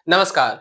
नमस्कार।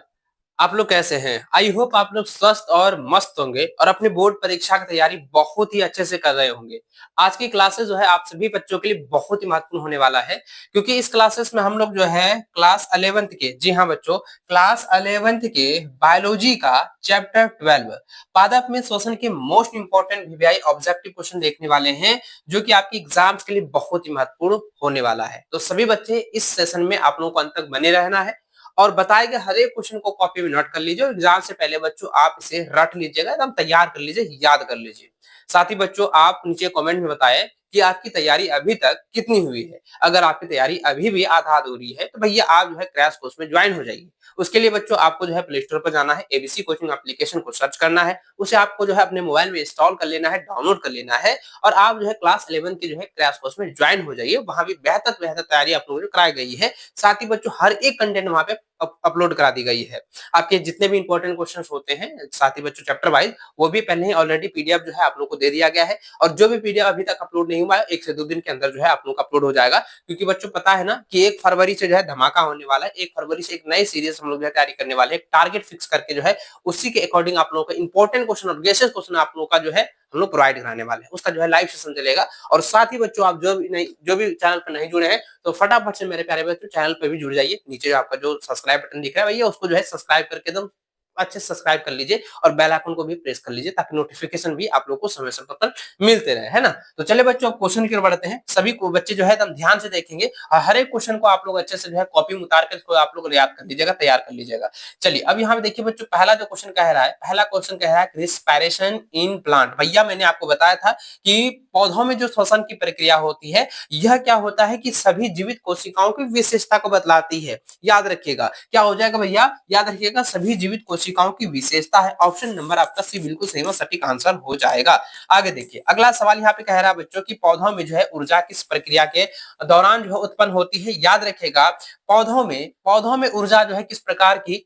आप लोग कैसे हैं? आई होप आप लोग स्वस्थ और मस्त होंगे और अपनी बोर्ड परीक्षा की तैयारी बहुत ही अच्छे से कर रहे होंगे। आज की क्लासेस जो है आप सभी बच्चों के लिए बहुत ही महत्वपूर्ण होने वाला है, क्योंकि इस क्लासेस में हम लोग जो है क्लास 11th के, जी हाँ बच्चों, क्लास 11th के बायोलॉजी का चैप्टर 12 पादप में श्वसन के most important VVI objective question देखने वाले हैं, जो कि आपकी एग्जाम्स के लिए बहुत ही महत्वपूर्ण होने वाला है। तो सभी बच्चे इस सेशन में आप लोगों को अंत तक बने रहना है और बताए गए हर एक क्वेश्चन को कॉपी में नोट कर लीजिए और एग्जाम से पहले बच्चों आप इसे रट लीजिएगा, एकदम तैयार कर लीजिए, याद कर लीजिए। साथ ही बच्चों आप नीचे कमेंट में बताएं कि आपकी तैयारी अभी तक कितनी हुई है। अगर आपकी तैयारी अभी भी आधा अधूरी है तो भैया आप जो है क्रैश कोर्स में ज्वाइन हो जाइए। उसके लिए बच्चों आपको जो है प्ले स्टोर पर जाना है, एबीसी कोचिंग एप्लीकेशन को सर्च करना है, उसे आपको जो है अपने मोबाइल में इंस्टॉल कर लेना है, डाउनलोड कर लेना है और आप जो है क्लास 11 के जो है क्रैश कोर्स में ज्वाइन हो जाइए। वहां भी बेहतर बेहतर तैयारी आप लोगों को कराई गई है। साथ ही बच्चों हर एक कंटेंट वहां पे अपलोड करा दी गई है। आपके जितने भी इंपॉर्टेंट क्वेश्चंस होते हैं, साथ ही बच्चों चैप्टर वाइज, वो भी पहले ही ऑलरेडी पीडीएफ जो है आप लोग को दे दिया गया है और जो भी पीडीएफ अभी तक अपलोड नहीं हुआ है 1 से 2 दिन के अंदर जो है आप लोग का अपलोड हो जाएगा, क्योंकि बच्चों पता है ना कि 1 फरवरी से जो है धमाका होने वाला है। 1 फरवरी से एक नई सीरीज हम लोग जो है तैयारी करने वाले हैं, टारगेट फिक्स करके जो है उसी के अकॉर्डिंग आप लोगों का इंपॉर्टेंट क्वेश्चन और गेसेस क्वेश्चन आप लोगों का जो है हम लोग प्रोवाइड कराने वाले हैं। उसका जो है लाइव सेशन चलेगा। और साथ ही बच्चों आप जो भी चैनल पर नहीं जुड़े हैं तो फटाफट से मेरे प्यारे बच्चों चैनल पे भी जुड़ जाइए। नीचे जो आपका जो सब्सक्राइब बटन दिख रहा है भैया उसको जो है सब्सक्राइब करके एकदम अच्छे से सब्सक्राइब कर लीजिए और बेल आइकन को भी प्रेस कर लीजिए, ताकि नोटिफिकेशन भी आप लोग को समय समय पर मिलते रहे, है ना। तो चलिए बच्चों अब क्वेश्चन की ओर बढ़ते हैं। सभी को बच्चे जो है एकदम ध्यान से देखेंगे और हर एक क्वेश्चन को आप लोग अच्छे से जो है कॉपी में उतार कर आप लोग याद कर लीजिएगा, तैयार कर लीजिएगा। चलिए अब यहाँ पे देखिए बच्चों, पहला जो क्वेश्चन कह रहा है, पहला क्वेश्चन कह रहा है रिस्पायरेशन इन प्लांट। भैया मैंने आपको बताया था कि पौधों में जो श्वसन की प्रक्रिया होती है, यह क्या होता है कि सभी जीवित कोशिकाओं की विशेषता को बतलाती है। याद रखिएगा क्या हो जाएगा भैया, याद रखिएगा सभी जीवित कोशिकाओं की विशेषता है। ऑप्शन नंबर आपका सी बिल्कुल सही और सटीक आंसर हो जाएगा। आगे देखिए अगला सवाल यहाँ पे कह रहा है बच्चों की पौधों में जो है ऊर्जा किस प्रक्रिया के दौरान जो है उत्पन्न होती है। याद रखिएगा पौधों में ऊर्जा जो है किस प्रकार की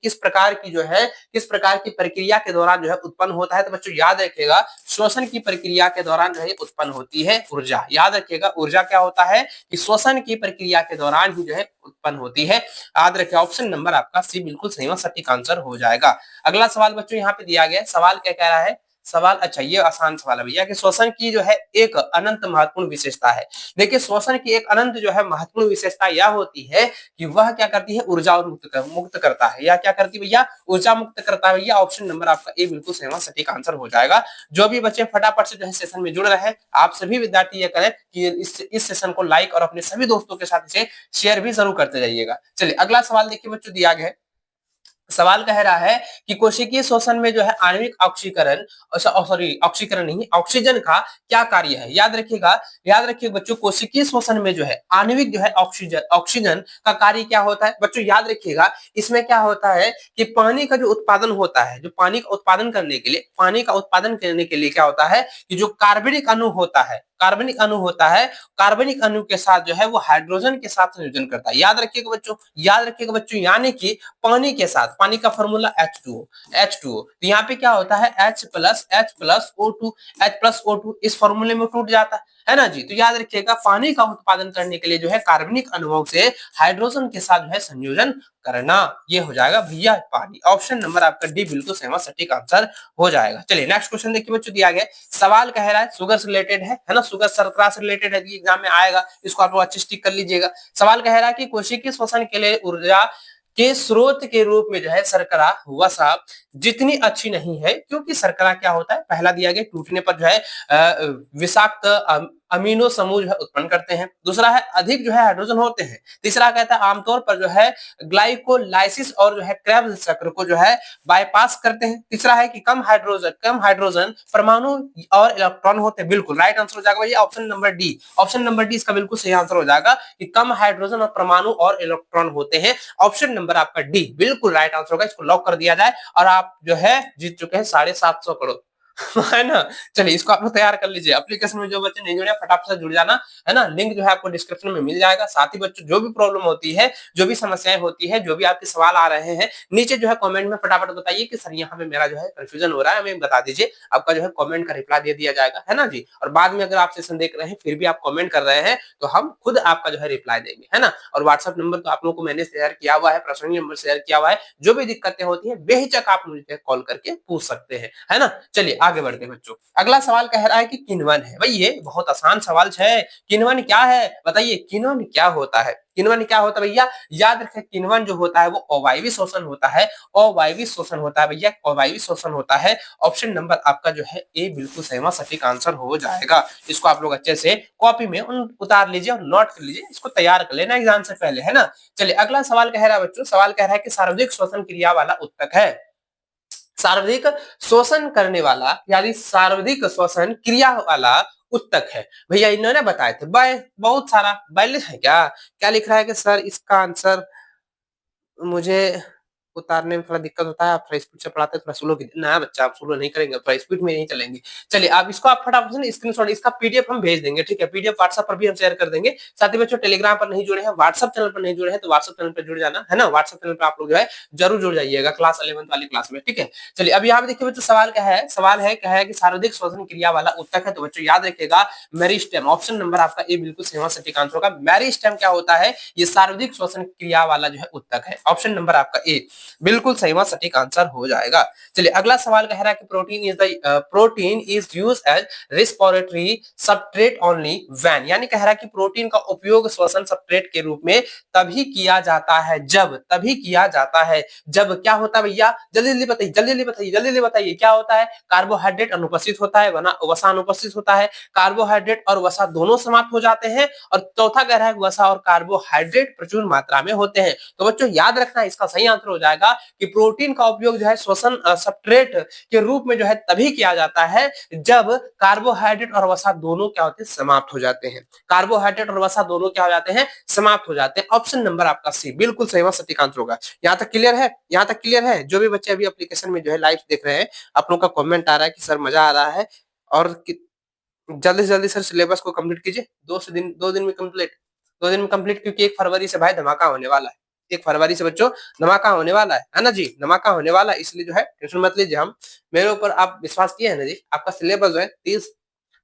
प्रक्रिया के दौरान जो है उत्पन्न होता है। तो बच्चों याद रखिएगा श्वसन की प्रक्रिया के दौरान जो है उत्पन्न होती है ऊर्जा। याद रखिएगा ऊर्जा क्या होता है कि श्वसन की प्रक्रिया के दौरान ही जो है उत्पन्न होती है। याद रखिए ऑप्शन नंबर आपका सी बिल्कुल सही और सटीक आंसर हो जाएगा। अगला सवाल बच्चों यहाँ पे दिया गया है, सवाल क्या कह रहा है, सवाल अच्छा ये आसान सवाल है भैया कि श्वसन की जो है एक अनंत महत्वपूर्ण विशेषता है। देखिए श्वसन की एक अनंत जो है महत्वपूर्ण विशेषता यह होती है कि वह क्या करती है, ऊर्जा मुक्त करता है। या क्या करती है भैया, ऊर्जा मुक्त करता है भैया। ऑप्शन नंबर आपका ए बिल्कुल सही और सटीक आंसर हो जाएगा। जो भी बच्चे फटाफट से जो है सेशन में जुड़ रहे हैं, आप सभी विद्यार्थी ये करें कि इस सेशन को लाइक और अपने सभी दोस्तों के साथ इसे शेयर भी जरूर करते जाइएगा। चलिए अगला सवाल देखिए बच्चों, दिया गया है, सवाल कह रहा है कि कोशिकीय श्वसन में जो है आणविक ऑक्सीकरण, सॉरी ऑक्सीकरण नहीं, ऑक्सीजन का क्या कार्य है। याद रखिए बच्चों कोशिकीय श्वसन में जो है आणविक जो है ऑक्सीजन का कार्य क्या होता है। बच्चों याद रखिएगा इसमें क्या होता है कि पानी का जो उत्पादन होता है, जो पानी का उत्पादन करने के लिए क्या होता है कि जो कार्बनिक अणु होता है, कार्बनिक अणु के साथ जो है वो हाइड्रोजन के साथ संयोजन करता है। याद रखिएगा बच्चों यानी कि पानी के साथ, पानी का फॉर्मूला H2O। तो यहाँ पे क्या होता है H+O2 इस फॉर्मूले में टूट जाता है ना जी। तो याद रखिएगा पानी का उत्पादन करने के लिए जो है कार्बनिक अणुओं से हाइड्रोजन के साथ जो है संयोजन करना, ये हो जाएगा भैया पानी। ऑप्शन नंबर आपका डी बिल्कुल सही सटीक आंसर हो जाएगा। चलिए नेक्स्ट क्वेश्चन देखिए बच्चों, दिया गया सवाल कह रहा है शुगर से रिलेटेड है ना, शुगर शर्करा से रिलेटेड है, एग्जाम में आएगा, इसको आप लोग अच्छे से टिक कर लीजिएगा। सवाल कह रहा है कि कोशिकीय श्वसन के लिए ऊर्जा के स्रोत के रूप में जो है शर्करा वसा जितनी अच्छी नहीं है, क्योंकि शर्करा क्या होता है, पहला दिया गया टूटने पर जो है विषाक्त अमीनो समूह जो है उत्पन्न करते हैं। दूसरा है अधिक जो है हाइड्रोजन होते हैं। तीसरा कहता है आमतौर पर जो है ग्लाइकोलाइसिस और जो है क्रेब्स चक्र को जो है बाईपास करते हैं। तीसरा है कि कम हाइड्रोजन परमाणु और इलेक्ट्रॉन होते हैं। बिल्कुल राइट आंसर हो जाएगा भैया ऑप्शन नंबर डी इसका बिल्कुल सही आंसर हो जाएगा कि कम हाइड्रोजन और परमाणु और इलेक्ट्रॉन होते हैं। ऑप्शन नंबर आपका डी बिल्कुल राइट आंसर होगा। इसको लॉक कर दिया जाए और आप जो है जीत चुके हैं 750 करोड़। है ना? चलिए इसको आप लोग तैयार कर लीजिए। एप्लीकेशन में जो बच्चे नहीं जुड़े हैं फटाफट से जुड़ जाना, है ना? लिंक जो है आपको डिस्क्रिप्शन में मिल जाएगा। साथ ही बच्चों जो भी प्रॉब्लम होती है, जो भी समस्याएँ होती हैं, जो भी आपके सवाल आ रहे हैं, नीचे जो है कमेंट में फटाफट बताइए कि सर यहाँ पे मेरा जो है कन्फ्यूजन हो रहा है, हमें बता दीजिए। आपका जो है कमेंट का रिप्लाई दे दिया जाएगा, है ना जी? और बाद में अगर आप सेशन देख रहे हैं, फिर भी आप कमेंट कर रहे हैं, तो हम खुद आपका जो है रिप्लाई देंगे, है ना? और व्हाट्सएप नंबर तो आप लोगों को मैंने शेयर किया हुआ है, पर्सनली नंबर शेयर किया हुआ है। जो भी दिक्कतें होती हैं, बेहिचक आप मुझे कॉल करके पूछ सकते हैं, है ना? चलिए आगे बढ़ते हैं बच्चों। अगला सवाल कह रहा है कि किण्वन है। भाई ये बहुत आसान सवाल है। किण्वन क्या है? बताइए किण्वन क्या होता है? किण्वन क्या होता है भैया? याद रखें किण्वन जो होता है वो अवायवीय शोषण होता है। अवायवीय शोषण होता है भैया, अवायवीय शोषण होता है। ऑप्शन नंबर आपका जो है ए बिल्कुल सही व सटीक आंसर हो जाएगा। इसको आप लोग अच्छे से कॉपी में उतार लीजिए और नोट कर लीजिए। इसको तैयार कर लेना एग्जाम से पहले, है ना? चलिए अगला सवाल कह रहा है बच्चों, सवाल कह रहा है कि सार्वजनिक शोषण क्रिया वाला उत्तक है। सार्वधिक शोषण करने वाला यानी सार्वधिक शोषण क्रिया वाला उत्तक है। भैया इन्होंने बताए थे बहुत सारा बैलेंस है क्या? क्या लिख रहा है कि सर इसका आंसर मुझे उतारने में थोड़ा दिक्कत होता है, आप थोड़ा स्पीड से पढ़ाते हैं, थोड़ा स्लो कीजिए। ना बच्चा आप स्लो नहीं करेंगे, थोड़ा स्पीड में नहीं चलेंगे। चलिए आप इसको आप फटाफट से स्क्रीनशॉट, इसका पीडीएफ हम भेज देंगे, ठीक है? पीडीएफ व्हाट्सएप पर भी हम शेयर कर देंगे। साथ ही बच्चों टेलीग्राम पर नहीं जुड़े हैं, व्हाट्सएप चैनल पर नहीं जुड़े हैं, तो व्हाट्सएप चैनल पर जुड़ जाना, है ना? व्हाट्सएप चैनल पर आप लोग जो है जरूर जुड़ जाइएगा क्लास 11th वाली क्लास में, ठीक है? चलिए अब यहाँ पे देखिए बच्चों सवाल क्या है? सवाल है क्या है कि सर्वाधिक शोषण क्रिया वाला उत्तक है। तो बच्चों याद रखिएगा मेरिस्टेम, ऑप्शन नंबर आपका ए बिल्कुल सही व सटीक आंसर होगा। मेरिस्टेम क्या होता है? ये सर्वाधिक शोषण क्रिया वाला जो है उत्तक है। ऑप्शन नंबर आपका ए बिल्कुल सही व सटीक आंसर हो जाएगा। चलिए अगला सवाल कह रहा है कि protein is use as respiratory substrate only when, यानी कह रहा है कि प्रोटीन का उपयोग श्वसन सबस्ट्रेट के रूप में तभी किया जाता है जब, तभी किया जाता है जब क्या होता है भैया? जल्दी जल्दी बताइए, जल्दी जल्दी बताइए, जल्दी जल्दी बताइए क्या होता है? कार्बोहाइड्रेट अनुपस्थित होता है, वसा अनुपस्थित होता है, कार्बोहाइड्रेट और वसा दोनों समाप्त हो जाते हैं, और चौथा कह रहा है वसा और कार्बोहाइड्रेट प्रचुर मात्रा में होते हैं। तो बच्चों याद रखना इसका सही आंसर हो जाएगा कि प्रोटीन का उपयोग जो है श्वसन सबस्ट्रेट के रूप में जो है तभी किया जाता है जब कार्बोहाइड्रेट और वसा दोनों क्या होते हैं? समाप्त हो जाते हैं। कार्बोहाइड्रेट और वसा दोनों क्या हो जाते हैं? समाप्त हो जाते हैं। ऑप्शन नंबर आपका सी बिल्कुल सही व सटीक आंसर होगा। यहाँ तक क्लियर है? यहाँ तक क्लियर है? जो भी बच्चे अभी एप्लीकेशन में जो है लाइव देख रहे हैं, आप लोगों का कमेंट आ रहा है कि सर मजा आ रहा है, और जल्दी से जल्दी सर सिलेबस को कंप्लीट कीजिए। 2 दिन में कंप्लीट, 2 दिन में कंप्लीट, क्योंकि 1 फरवरी से भाई धमाका होने वाला है। 1 फरवरी से बच्चों धमाका होने वाला है ना जी? धमाका होने वाला है, इसलिए जो है टेंशन मत लीजिए। हम मेरे ऊपर आप विश्वास किए हैं ना जी? आपका सिलेबस जो है 30,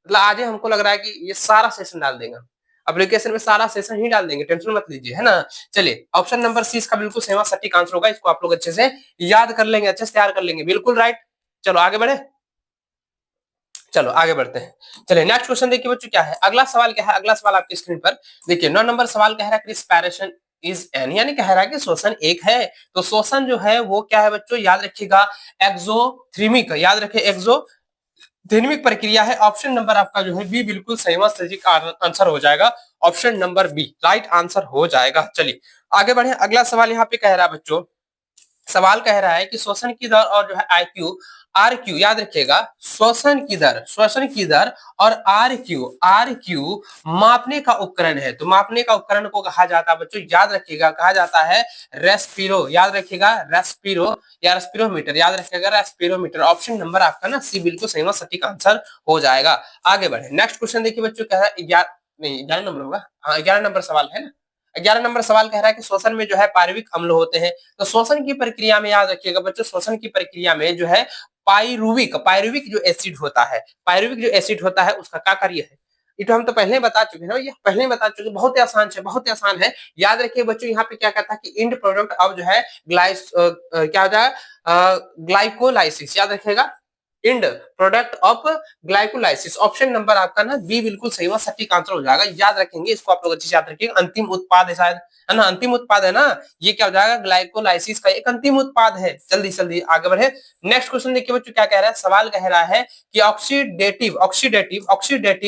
मतलब आज ही हमको लग रहा है कि ये सारा सेशन डाल देंगे हम। एप्लीकेशन में सारा सेशन ही डाल देंगे, टेंशन मत लीजिए, है ना? चलिए ऑप्शन नंबर सी इसका बिल्कुल सही व सटीक आंसर होगा। इसको आप लोग अच्छे से याद कर लेंगे, अच्छे से तैयार कर लेंगे, बिल्कुल राइट। चलो आगे बढ़े, चलो आगे बढ़ते हैं। चलिए नेक्स्ट क्वेश्चन देखिए बच्चों क्या है? अगला सवाल क्या है? अगला सवाल आपकी स्क्रीन पर देखिए। 9 नंबर सवाल कह रहा है रिस्पिरेशन इज एन, यानी कह रहा है कि श्वसन एक है। तो श्वसन जो है वो क्या है बच्चों? याद रखिएगा एक्सोथर्मिक, याद रखिए एक्सोथर्मिक प्रक्रिया है। ऑप्शन नंबर आपका जो है बी बिल्कुल सही व सटीक आंसर हो जाएगा। Option number B right answer हो जाएगा। चलिए आगे बढ़े। अगला सवाल यहाँ पे कह रहा है बच्चों, सवाल कह रहा है कि श्वसन की दर और जो है आईक्यू आर क्यू, याद रखिएगा श्वसन की दर और आर क्यू मापने का उपकरण है। तो मापने का उपकरण को कहा जाता है बच्चों, याद रखिएगा, कहा जाता है रेस्पिरो, याद रखिएगा रेस्पिरो या रेस्पिरोमीटर, याद रखिएगा रेस्पिरोमीटर। ऑप्शन नंबर आपका ना सी बिल्कुल सही व सटीक आंसर हो जाएगा। आगे बढ़े नेक्स्ट क्वेश्चन देखिए बच्चों, कह रहा है 11 नहीं 11 नंबर होगा, हाँ 11 नंबर सवाल है ना। 11 नंबर सवाल कह रहा है कि श्वसन में जो है पायरुविक अम्ल होते हैं। तो श्वसन की प्रक्रिया में याद रखिएगा बच्चों, श्वसन की प्रक्रिया में जो है पायरुविक जो एसिड होता है, पायरुविक जो एसिड होता है उसका क्या कार्य है? ये तो हम तो पहले ही बता चुके हैं, ये पहले ही बता चुके हैं, बहुत ही आसान है, बहुत ही आसान है। याद रखिए बच्चों यहाँ पे क्या कहता है कि इंड प्रोडक्ट ऑफ जो है क्या हो जाएगा? ग्लाइकोलाइसिस, याद रखिएगा end product of glycolysis. Option number आपका ना बी बिल्कुल सही व सटीक आंसर हो जाएगा। याद रखेंगे इसको, आप लोग अच्छे से याद रखिएगा। अंतिम उत्पाद है शायद, है ना? अंतिम उत्पाद है ना, ये क्या हो जाएगा? ग्लाइकोलाइसिस का एक अंतिम उत्पाद है। जल्दी जल्दी आगे बढ़े। नेक्स्ट क्वेश्चन देखिए बच्चों क्या कह रहा है? सवाल कह रहा है कि ऑक्सीडेटिव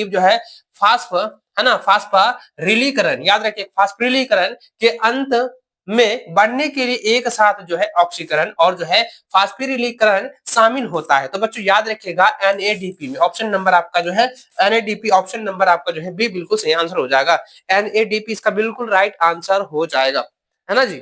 जो है फास्फ, है ना, फास्फारिलीकरण, याद रखिए फास्फारिलीकरण के अंत में बढ़ने के लिए एक साथ जो है ऑक्सीकरण और जो है फास्फारिलीकरण शामिल होता है। तो बच्चों याद रखिएगा एनएडीपी में। ऑप्शन नंबर आपका जो है एनएडीपी, ऑप्शन नंबर आपका जो है बी बिल्कुल सही आंसर हो जाएगा। एनएडीपी इसका बिल्कुल राइट आंसर हो जाएगा, है ना जी?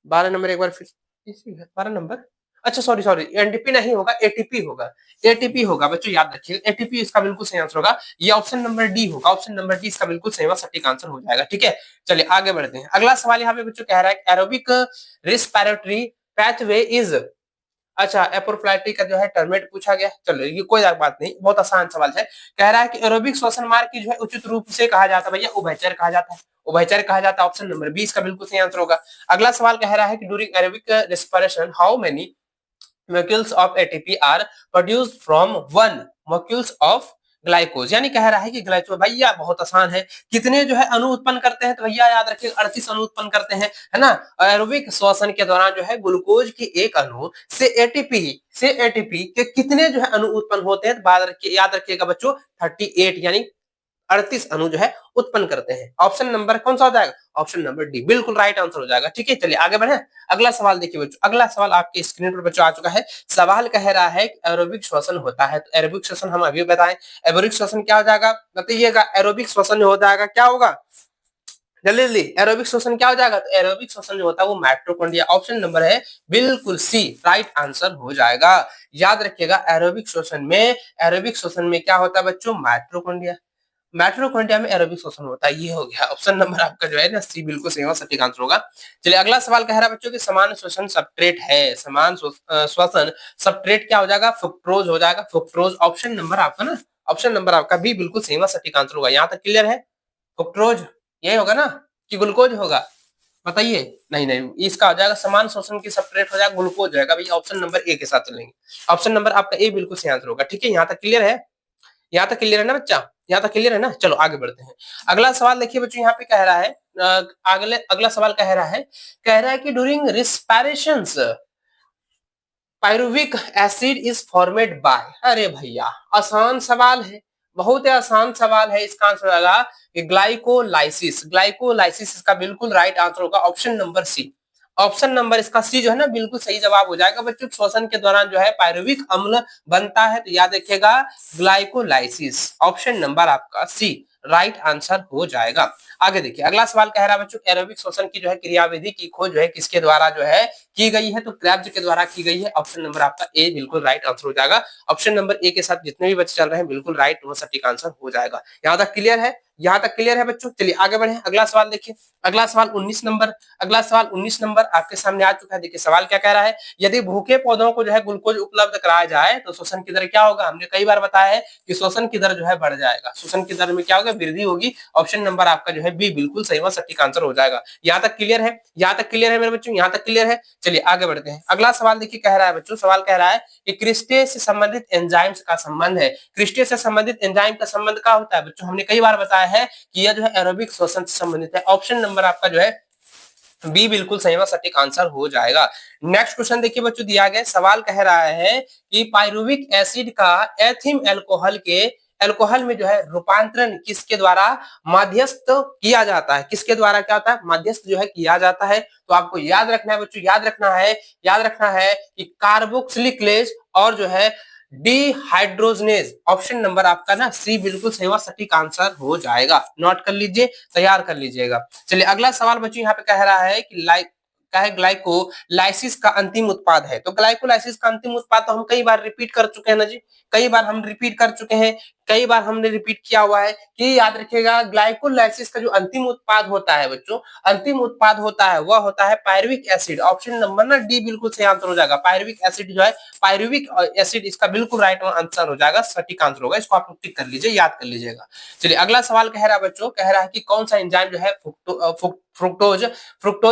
12 नंबर एक बार फिर, 12 नंबर, अच्छा सॉरी सॉरी, एनडीपी नहीं होगा, एटीपी होगा, एटीपी होगा बच्चों, याद रखिएगा एटीपी इसका बिल्कुल सही आंसर होगा। ये ऑप्शन नंबर डी होगा, ऑप्शन नंबर डी इसका बिल्कुल सही सटीक आंसर हो जाएगा। ठीक है, चलिए आगे बढ़ते हैं। अगला सवाल यहाँ पे बच्चों कह रहा है एरोबिक रेस्पिरेटरी पैथवे इज, अच्छा एप्रोफ्लाइटी का जो है टर्मेट पूछा गया, चलो ये कोई बात नहीं, बहुत आसान सवाल है। कह रहा है कि एरोबिक श्वसन मार्ग की जो है उचित रूप से कहा जाता है भैया, उभयचर कहा जाता है, उभयचर कहा जाता है, ऑप्शन नंबर 20 का बिल्कुल सही आंसर होगा। अगला सवाल कह रहा है कि during aerobic respiration how many molecules of ATP are produced from one molecules of ग्लाइकोज, यानी कह रहा है कि ग्लाइकोज भैया बहुत आसान है, कितने जो है अणु उत्पन्न करते हैं, तो भैया याद रखिए 38 अणु उत्पन्न करते हैं, है ना। एरोबिक श्वसन के दौरान जो है ग्लूकोज की एक अणु से एटीपी के कितने जो है अणु उत्पन्न होते हैं, तो याद रखिएगा बच्चों 38 यानी 38 अणु जो है उत्पन्न करते हैं। ऑप्शन नंबर कौन सा हो जाएगा, ऑप्शन नंबर डी बिल्कुल राइट आंसर हो जाएगा। ठीक है, चलिए आगे बढ़े। अगला सवाल देखिए बच्चों, अगला सवाल आपके स्क्रीन पर बच्चों आ चुका है। सवाल कह रहा है कि एरोबिक श्वसन होता है, तो एरोबिक श्वसन हम अभी बताएं, एरोबिक श्वसन क्या हो जाएगा बताइएगा, एरोबिक श्वसन हो जाएगा क्या होगा, जल्दी एरोबिक श्वसन क्या हो जाएगा, तो एरोबिक श्वसन जो होता है वो माइटोकॉन्ड्रिया, ऑप्शन नंबर है बिल्कुल सी राइट आंसर हो जाएगा। याद रखिएगा एरोबिक श्वसन में क्या होता है बच्चों, माइटोकॉन्ड्रिया, माइटोकॉन्ड्रिया में एरोबिक श्वसन होता है, ये हो गया ऑप्शन नंबर आपका जो है ना सी बिल्कुल सही और सटीक आंसर होगा। चलिए अगला सवाल कह रहा है बच्चों कि समान श्वसन सबस्ट्रेट है, समान श्वसन सबस्ट्रेट क्या हो जाएगा, फ्रुक्टोज हो जाएगा, फ्रुक्टोज, ऑप्शन नंबर आपका ना, ऑप्शन नंबर आपका भी बिल्कुल सही और सटीक आंसर होगा। यहाँ तक क्लियर है, फ्रुक्टोज यही होगा ना कि ग्लूकोज होगा, बताइए। नहीं नहीं, इसका हो जाएगा समान श्वसन की सबस्ट्रेट हो जाएगा ग्लूकोज हो जाएगा भैया, ऑप्शन नंबर ए के साथ चलेंगे, ऑप्शन नंबर आपका ए बिल्कुल सही आंसर होगा। ठीक है, यहाँ तक क्लियर है, यहाँ तक क्लियर है ना बच्चा, यहाँ तक क्लियर है ना। चलो आगे बढ़ते हैं। अगला सवाल देखिए बच्चों, यहाँ पे कह रहा है अगला सवाल कह रहा है कि during respirations pyruvic acid is formed by, अरे भैया आसान सवाल है, बहुत ही आसान सवाल है, इसका आंसर होगा कि ग्लाइकोलाइसिस, ग्लाइकोलाइसिस इसका बिल्कुल राइट आंसर होगा, option number C, option number इसका सी जो है ना बिल्कुल सही जवाब हो जाएगा बच्चों। श्वसन के दौरान जो है पायरुविक अम्ल बनता है, तो याद रखिएगा ग्लाइकोलाइसिस, ऑप्शन नंबर आपका सी राइट आंसर हो जाएगा। आगे देखिए अगला सवाल कह रहा है बच्चों एरोबिक श्वसन की जो है क्रियाविधि की खोज जो है किसके द्वारा जो है की गई है, तो क्रेब्स के द्वारा की गई है, ऑप्शन नंबर आपका ए बिल्कुल राइट आंसर हो जाएगा। ऑप्शन नंबर ए के साथ जितने भी बच्चे चल रहे हैं बिल्कुल राइट वो सटीक आंसर हो जाएगा। यहाँ तक क्लियर है, यहाँ तक क्लियर है बच्चों। चलिए आगे बढ़े, अगला सवाल देखिए, अगला सवाल 19 नंबर, अगला सवाल 19 नंबर आपके सामने आ चुका है। देखिए सवाल क्या कह रहा है, यदि भूखे पौधों को जो है ग्लूकोज उपलब्ध कराया जाए तो श्वसन की दर क्या होगा, हमने कई बार बताया है कि श्वसन की दर जो है बढ़ जाएगा, श्वसन की दर में क्या होगा, वृद्धि होगी, ऑप्शन नंबर आपका जो है बी बिल्कुल सही व सटीक आंसर हो जाएगा। यहाँ तक क्लियर है, यहाँ तक क्लियर है मेरे बच्चों, यहाँ तक क्लियर है। चलिए आगे बढ़ते हैं। अगला सवाल देखिए कह रहा है बच्चों, सवाल कह रहा है कि क्रिस्टे से संबंधित एंजाइम्स का संबंध है, क्रिस्टे से संबंधित एंजाइम का संबंध क्या होता है बच्चों, हमने कई बार बताया है कि यह जो है एरोबिक श्वसन से संबंधित है, ऑप्शन नंबर आपका जो है बी बिल्कुल सही व सटीक आंसर हो जाएगा। नेक्स्ट क्वेश्चन देखिए बच्चों, दिया गया सवाल कह रहा है कि पायरुविक एसिड का एथिल अल्कोहल में जो है रूपांतरण किसके द्वारा मध्यस्थ किया जाता है, किसके द्वारा क्या होता है, मध्यस्थ जो है किया जाता है। तो आपको याद रखना है बच्चों, याद रखना है कि कार्बोक्सिलिक और जो है डिहाइड्रोजनेज, ऑप्शन नंबर आपका ना सी बिल्कुल सही व सटीक आंसर हो जाएगा। नोट कर लीजिए, तैयार कर लीजिएगा। चलिए अगला सवाल बच्चों यहाँ पे कह रहा है कि ग्लाइकोलाइसिस का अंतिम उत्पाद है, तो ग्लाइकोलाइसिस का अंतिम उत्पाद तो हम कई बार रिपीट कर चुके हैं ना जी, कई बार हम रिपीट कर चुके हैं, कई बार हमने रिपीट किया हुआ है कि याद रखिएगा ग्लाइकोलाइसिस का जो अंतिम उत्पाद होता है बच्चों, अंतिम उत्पाद होता है वह होता है पायरुविक एसिड, ऑप्शन नंबर ना डी बिल्कुल सही आंसर हो जाएगा। पायरुविक एसिड जो है, पायरुविक एसिड इसका बिल्कुल राइट आंसर हो जाएगा, सटीक आंसर होगा, इसको आप टिक कर लीजिए, याद कर लीजिएगा। चलिए अगला सवाल कह रहा है बच्चों, कह रहा है कि कौन सा एंजाइम जो है फ्रुक्टोज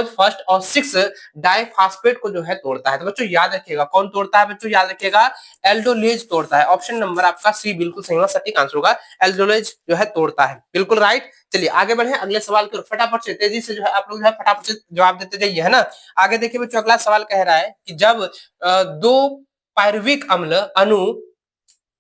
फर्स्ट और 6 डाइफॉस्फेट को जो है तोड़ता है, तो बच्चों याद रखिएगा कौन तोड़ता है बच्चों, याद रखिएगा एल्डोलेज तोड़ता है, ऑप्शन नंबर आपका सी बिल्कुल सही सटीक आंसर होगा, एल्डोलेज जो है तोड़ता है, बिल्कुल राइट। चलिए आगे बढ़े, अगले सवाल की फटाफट से तेजी से जो है आप लोग जो है फटाफट से जवाब देते जाइए, है ना। आगे देखिए बच्चों अगला सवाल कह रहा है कि जब दो पायरुविक अम्ल अणु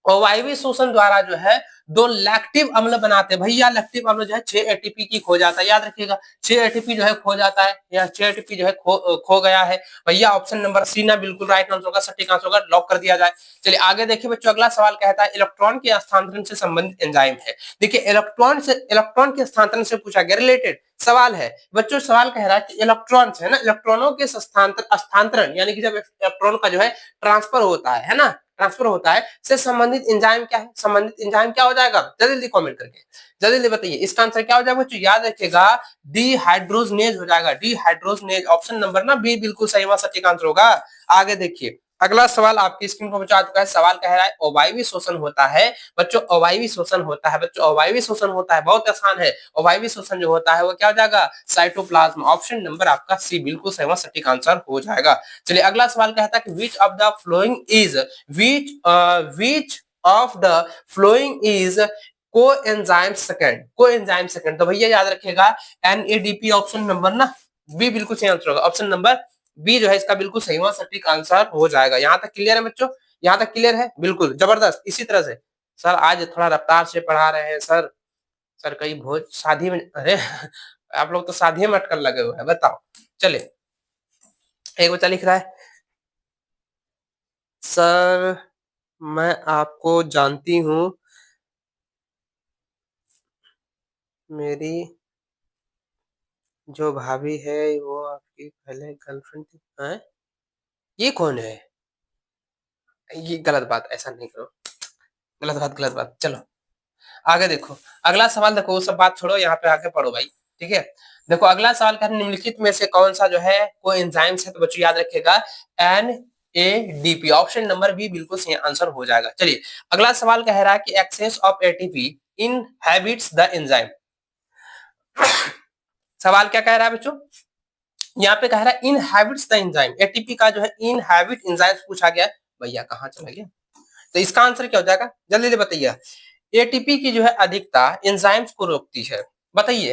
अवायवीय शोषण द्वारा जो है दो लैक्टिव अम्ल बनाते हैं, भैया लैक्टिव अम्ल जो है 6 एटीपी की खो जाता है, याद रखिएगा 6 एटीपी जो है खो जाता है, या 6 एटीपी जो है खो गया है भैया, ऑप्शन नंबर सी ना बिल्कुल राइट आंसर होगा, सटीक आंसर होगा, लॉक कर दिया जाए। चलिए आगे देखिए बच्चों अगला सवाल कहता है इलेक्ट्रॉन के स्थानांतरण से संबंधित एंजाइम है। देखिए इलेक्ट्रॉन के स्थानांतरण से पूछा गया, रिलेटेड सवाल है बच्चों, सवाल कह रहा है कि इलेक्ट्रॉन्स है ना, इलेक्ट्रॉनों के स्थानांतरण यानी कि जब इलेक्ट्रॉन का जो है ट्रांसफर होता है ना, ट्रांसफर होता है से संबंधित एंजाइम क्या है, संबंधित एंजाइम क्या हो जाएगा, जल्दी जल्दी कमेंट करके जल्दी जल्दी बताइए। इसका आंसर क्या हो जाएगा बच्चों, याद रखिएगा डिहाइड्रोजनेज हो जाएगा, डिहाइड्रोजनेज। ऑप्शन नंबर ना बी बिल्कुल सही व सटीक आंसर होगा। आगे देखिए अगला सवाल आपकी स्क्रीन पर बच्चों आ चुका है। सवाल कह रहा है अवायवीय शोषण होता है बच्चों, अवायवीय शोषण होता है बच्चों, अवायवीय शोषण होता है, बहुत आसान है। अवायवीय शोषण जो होता है वो क्या हो जाएगा, साइटोप्लाज्म। ऑप्शन नंबर आपका सी बिल्कुल सही व सटीक आंसर हो जाएगा। चलिए अगला सवाल कहता है कि which of the following is which of the following is coenzyme second, coenzyme second. तो भैया याद रखिएगा एनएडीपी। ऑप्शन नंबर ना बी बिल्कुल सही आंसर होगा। ऑप्शन नंबर बी जो है इसका बिल्कुल सही व सटीक आंसर हो जाएगा। यहाँ तक क्लियर है बच्चों, यहाँ तक क्लियर है, बिल्कुल जबरदस्त। इसी तरह से सर आज थोड़ा रफ्तार से पढ़ा रहे हैं सर, सर कहीं भोज शादी में, अरे आप लोग तो शादी में अटकल लगे हुए हैं, बताओ। चलिए एक बच्चा लिख रहा है, सर मैं आपको जानती हूँ, मेरी जो भाभी है वो आपकी पहले गर्लफ्रेंड थी। हैं? ये कौन है? ये गलत बात, ऐसा नहीं करो, गलत बात गलत बात। चलो आगे देखो, अगला सवाल देखो, वो सब बात छोड़ो, यहाँ पे आके पढ़ो भाई, ठीक है। देखो अगला सवाल क्या है, निम्नलिखित में से कौन सा जो है कोई एंजाइम्स है, तो बच्चों याद रखिएगा NADP। ऑप्शन नंबर बी बिल्कुल सही आंसर हो जाएगा। चलिए अगला सवाल कह रहा है कि excess of ATP inhibits the enzyme. सवाल क्या कह रहा है बच्चों, यहाँ पे कह रहा है इनहैबिट्स द एंजाइम, एटीपी का जो है इनहैबिट एंजाइम्स पूछा गया है। भैया कहाँ चला गया, तो इसका आंसर क्या हो जाएगा, जल्दी जल्दी बताइए। एटीपी की जो है अधिकता एंजाइम्स को रोकती है, बताइए,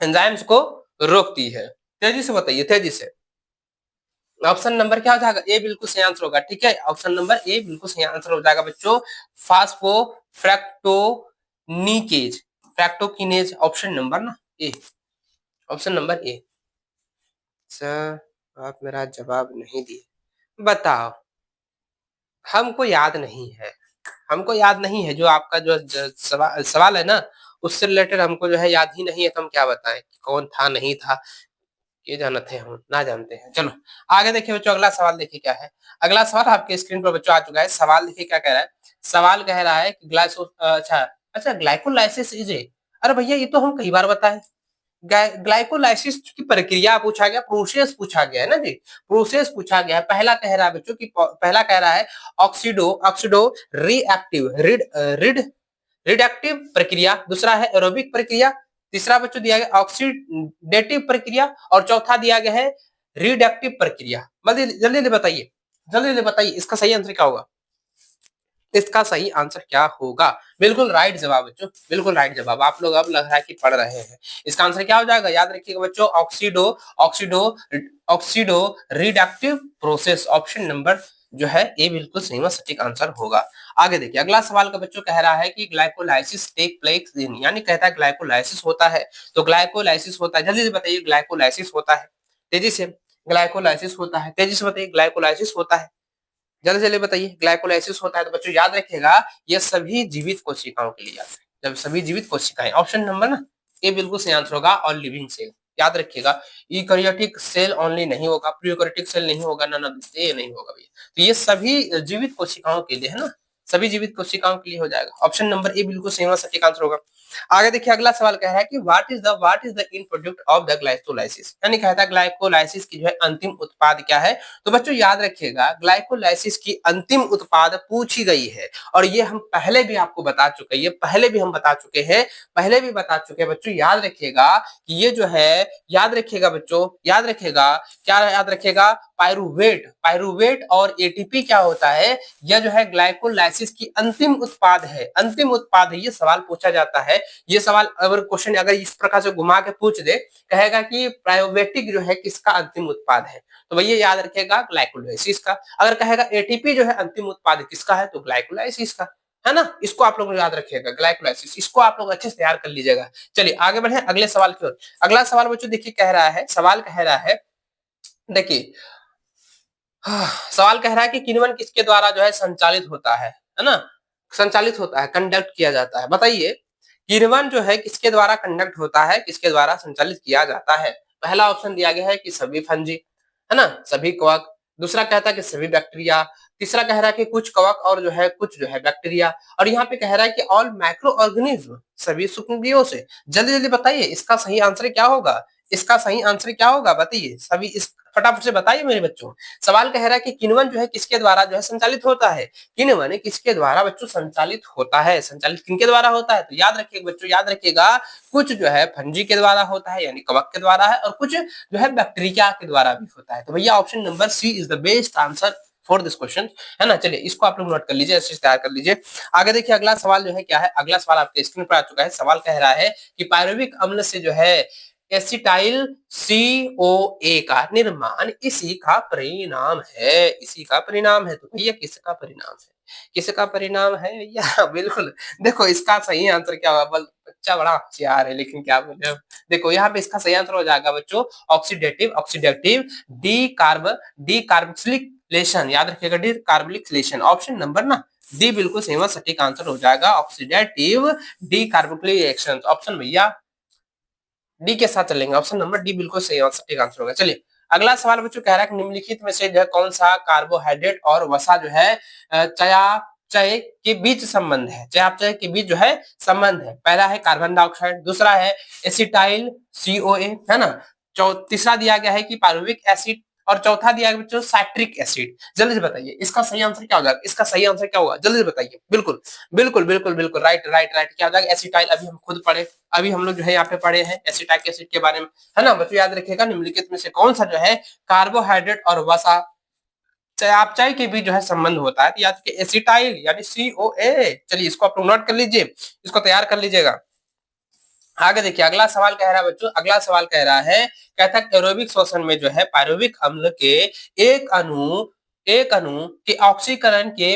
एंजाइम्स को रोकती है, तेजी से बताइए, तेजी से। ऑप्शन नंबर क्या हो जाएगा, ए बिल्कुल सही आंसर होगा, ठीक है। ऑप्शन नंबर ए बिल्कुल सही आंसर हो जाएगा बच्चों, फास्फोफ्रैक्टोनिकेज, फ्रैक्टोकिनेज। ऑप्शन नंबर ना ए, ऑप्शन नंबर ए। सर आप मेरा जवाब नहीं दिए, बताओ। हमको याद नहीं है, हमको याद नहीं है, जो आपका जो सवाल है ना उससे रिलेटेड हमको जो है याद ही नहीं है, तो हम क्या बताएं कौन था नहीं था, ये जानते हैं हम ना जानते हैं। चलो आगे देखिए बच्चों, अगला सवाल देखिए क्या है। अगला सवाल आपके स्क्रीन पर बच्चों आ चुका है। सवाल देखिए क्या कह रहा है, सवाल कह रहा है कि अच्छा अच्छा ग्लाइकोलाइसिस इज ए, अरे भैया ये तो हम कई बार बताए, ग्लाइकोलाइसिस की प्रक्रिया पूछा गया, प्रोसेस पूछा गया है ना जी, प्रोसेस पूछा गया है। पहला कह रहा है बच्चों की, पहला कह रहा है ऑक्सीडो ऑक्सीडो रिएक्टिव रिडक्टिव प्रक्रिया, दूसरा है एरोबिक प्रक्रिया, तीसरा बच्चों दिया गया ऑक्सीडेटिव प्रक्रिया, और चौथा दिया गया है रिडक्टिव प्रक्रिया। जल्दी जल्दी बताइए, जल्दी जल्दी बताइए इसका सही आंसर क्या होगा, इसका सही आंसर क्या होगा। बिल्कुल राइट जवाब बच्चों, बिल्कुल राइट जवाब। आप लोग अब लग रहा है कि पढ़ रहे हैं। इसका आंसर क्या हो जाएगा, याद रखिएगा बच्चों, oxido oxido oxido reductive process. Option number जो है ए बिल्कुल सही व सटीक आंसर होगा। आगे देखिए अगला सवाल का बच्चों कह रहा है कि ग्लाइकोलाइसिस टेक प्लेस इन, यानी कहता है ग्लाइकोलाइसिस होता है, तो ग्लाइकोलाइसिस होता है, जल्दी से बताइए ग्लाइकोलाइसिस होता है, तेजी से, ग्लाइकोलाइसिस होता है, तेजी से बताइए ग्लाइकोलाइसिस होता है, जल्दी जल्दी बताइए। ग्लाइकोलाइसिस होता है तो बच्चों याद रखिएगा ये सभी जीवित कोशिकाओं के लिए आता है, जब सभी जीवित कोशिकाएं। ऑप्शन नंबर ना ये बिल्कुल सही आंसर होगा, और लिविंग सेल। याद रखिएगा यूकैरियोटिक सेल ओनली नहीं होगा, प्रोकैरियोटिक सेल नहीं होगा, ना ना ये नहीं होगा भैया, तो ये सभी जीवित कोशिकाओं के लिए है ना, सभी जीवित कोशिकाओं के लिए हो जाएगा। ऑप्शन नंबर ए बिल्कुल सही व सटीक आंसर होगा। आगे देखिए अगला सवाल क्या है कि what is the in product of the glycolysis, यानी कहता है ग्लाइकोलाइसिस की जो है अंतिम उत्पाद क्या है। तो बच्चों याद रखिएगा ग्लाइकोलाइसिस की अंतिम उत्पाद पूछी गई है, और ये हम पहले भी आपको बता चुके हैं, ये पहले भी हम बता चुके हैं, पहले भी बता चुके हैं बच्चों। याद रखिएगा कि ये जो है, याद रखिएगा बच्चों, याद रखिएगा, क्या याद रखिएगा, पायरुवेट, पायरुवेट और एटीपी क्या होता है, यह जो है ग्लाइकोलाइसिस की अंतिम उत्पाद है, अंतिम उत्पाद है। ये सवाल पूछा जाता है, ये सवाल अगर क्वेश्चन अगर इस प्रकार से घुमा के पूछ दे, कहेगा कि प्रायोबेटिक जो है किसका अंतिम उत्पाद है, तो भैया याद रखेगा ग्लाइकोलाइसिस का। अगर कहेगा एटीपी जो है अंतिम उत्पाद किसका है, तो ग्लाइकोलाइसिस का, है ना। इसको आप लोग याद रखिएगा ग्लाइकोलाइसिस, इसको आप लोग अच्छे से तैयार कर लीजिएगा। चलिए आगे बढ़े अगले सवाल की ओर। अगला सवाल बच्चों देखिए कह रहा है, सवाल कह रहा है, देखिए सवाल कह रहा है कि किण्वन किसके द्वारा जो है संचालित होता है ना, संचालित होता है, कंडक्ट किया जाता है, बताइए किण्वन जो है किसके द्वारा कंडक्ट होता है, किसके द्वारा संचालित किया जाता है? पहला ऑप्शन दिया गया है कि सभी फंजी, है ना, सभी कवक। दूसरा कहता है कि सभी बैक्टीरिया। तीसरा कह रहा है कि कुछ कवक और जो है कुछ जो है बैक्टीरिया। और यहाँ पे कह रहा है कि ऑल माइक्रो ऑर्गेनिज्म, सभी सूक्ष्मजीवों से। जल्दी जल्दी बताइए इसका सही आंसर क्या होगा? इसका सही आंसर क्या होगा बताइए सभी, इस फटाफट से बताइए मेरे बच्चों। सवाल कह रहा है कि किण्वन जो है किसके द्वारा जो है संचालित होता है? किण्वन किसके द्वारा बच्चों संचालित होता है? संचालित किनके द्वारा होता है? तो याद रखिएगा बच्चों, याद रखिएगा, कुछ जो है फंजी के द्वारा होता है यानी कवक के द्वारा है, और कुछ जो है बैक्टीरिया के द्वारा भी होता है। तो भैया option number C is the best answer for this question, है ना। चलिए इसको आप लोग नोट कर लीजिए, अच्छे से तैयार कर लीजिए। आगे देखिए अगला सवाल जो है क्या है, अगला सवाल आपके स्क्रीन पर आ चुका है। सवाल कह रहा है कि पायरुविक अम्ल से जो है एसिटाइल COA का निर्माण इसी का परिणाम है, इसी का परिणाम है। तो भैया किसका परिणाम है? किसका परिणाम है भैया? बिल्कुल, देखो इसका सही आंसर क्या होगा? बच्चा बड़ा होशियार है लेकिन क्या बोले अब। देखो यहाँ पे इसका सही आंसर हो जाएगा बच्चों ऑक्सीडेटिव ऑक्सीडेटिव डी कार्बोक्सिलेशन। याद रखिएगा डी कार्बोक्सिलेशन। ऑप्शन नंबर ना डी बिल्कुल सही और सटीक आंसर हो जाएगा, ऑक्सीडेटिव डी कार्बोक्सिलेशन। ऑप्शन भैया डी के साथ चलेंगे, ऑप्शन नंबर डी बिल्कुल सही और सटीक आंसर होगा। चलिए अगला सवाल बच्चों कह रहा है कि निम्नलिखित में से जो है कौन सा कार्बोहाइड्रेट और वसा जो है चयापचय के बीच संबंध है? चयापचय के बीच जो है संबंध है। पहला है कार्बन डाइऑक्साइड, दूसरा है एसिटाइल COA, है ना। तीसरा दिया गया है कि पारुविक एसिड, और चौथा दिया गया बच्चों साइट्रिक एसिड। जल्दी से बताइए इसका सही आंसर क्या हो जाएगा? इसका सही आंसर क्या होगा? जल्दी से बताइए। बिल्कुल बिल्कुल बिल्कुल बिल्कुल राइट राइट राइट। क्या हो जाएगा? एसिटाइल। अभी हम खुद पढ़े, अभी हम लोग जो है यहाँ पे पढ़े हैं एसिटाइक एसिड के बारे में, है ना। बच्चों याद रखिएगा निम्नलिखित में से कौन सा जो है कार्बोहाइड्रेट और वसा चयापचय के बीच जो है संबंध होता है? तो याद रखिए एसिटाइल यानी COA। चलिए इसको आप लोग नोट कर लीजिए, इसको तैयार कर लीजिएगा। आगे देखिए अगला सवाल कह रहा है बच्चों, अगला सवाल कह रहा है, कहता है एरोबिक श्वसन में जो है पायरुविक अम्ल के एक अणु के ऑक्सीकरण के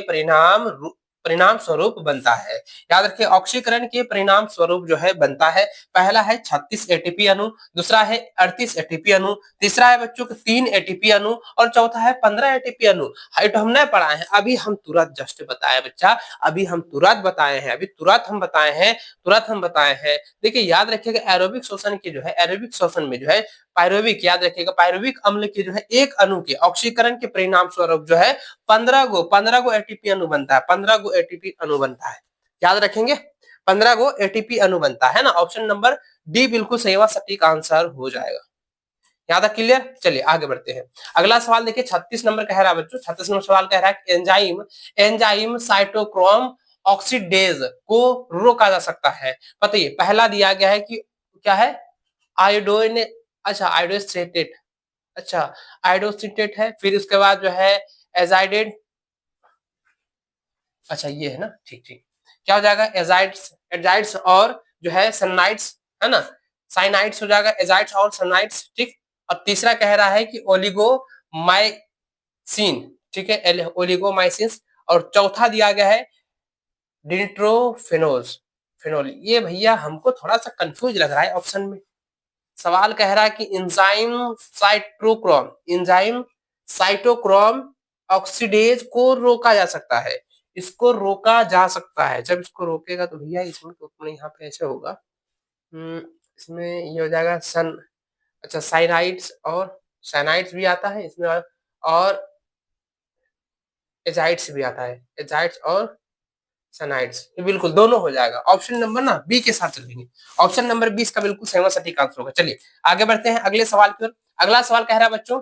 परिणाम स्वरूप बनता है। याद रखिए ऑक्सीकरण के परिणाम स्वरूप जो है बनता है। पहला है 36 ATP अणु, दूसरा है 38 ATP अणु, तीसरा है बच्चों 3 ATP अणु, और चौथा है 15 ATP अणु। हाइट हमने पढ़ा है, अभी हम तुरंत जस्ट बताए बच्चा, अभी हम तुरंत बताए हैं, अभी तुरंत हम बताए हैं, तुरंत हम बताए हैं। देखिए याद रखिएगा एरोबिक श्वसन की जो है, एरोबिक श्वसन में जो है पायरुविक, याद रखिएगा पायरुविक अम्ल के जो है एक अणु के ऑक्सीकरण के परिणाम स्वरूप जो है 15 गो ATP अणु बनता है, 15 गो ATP अणु बनता है। याद रखेंगे 15 गो ATP अणु बनता है ना। ऑप्शन नंबर डी बिल्कुल सही व सटीक आंसर हो जाएगा। यहाँ तक क्लियर? चलिए आगे बढ़ते हैं। अगला सवाल देखिए 36 नंबर कह रहा है बच्चों, 36 नंबर सवाल कह रहा है एंजाइम साइटोक्रोम ऑक्सीडेज को रोका जा सकता है। बताइए पहला दिया गया है कि क्या है आयोडोन, अच्छा आयोडोसिटेट, अच्छा आयोडोसिटेट है। फिर उसके बाद जो है एजाइडेड, अच्छा ये है ना, ठीक ठीक। क्या हो जाएगा? एजाइड्स, एजाइड्स और जो है सनाइड्स, है ना, साइनाइड्स हो जाएगा, एजाइड्स और सनाइड्स, ठीक। और तीसरा कह रहा है कि ओलिगोमाइसिन, ठीक है, ओलिगोमाइसिन। और चौथा दिया गया है डिनिट्रोफेनोज, फेनोल। ये भैया हमको थोड़ा सा कंफ्यूज लग रहा है ऑप्शन में। सवाल कह रहा है कि एंजाइम साइटोक्रोम ऑक्सीडेज को रोका जा सकता है। इसको रोका जा सकता है, जब इसको रोकेगा तो भैया इसमें तो अपने यहाँ पे ऐसे होगा, इसमें ये हो जाएगा सन, अच्छा साइनाइड्स, और साइनाइड्स भी आता है इसमें, और एजाइड्स भी आता है, एजाइड्स और सनाइड्स, ये बिल्कुल दोनों हो जाएगा। ऑप्शन नंबर ना बी के साथ चलेंगे, ऑप्शन नंबर 20 का बिल्कुल सही सटीक आंसर होगा। चलिए आगे बढ़ते हैं अगले सवाल की ओर। अगला सवाल कह रहा है बच्चों,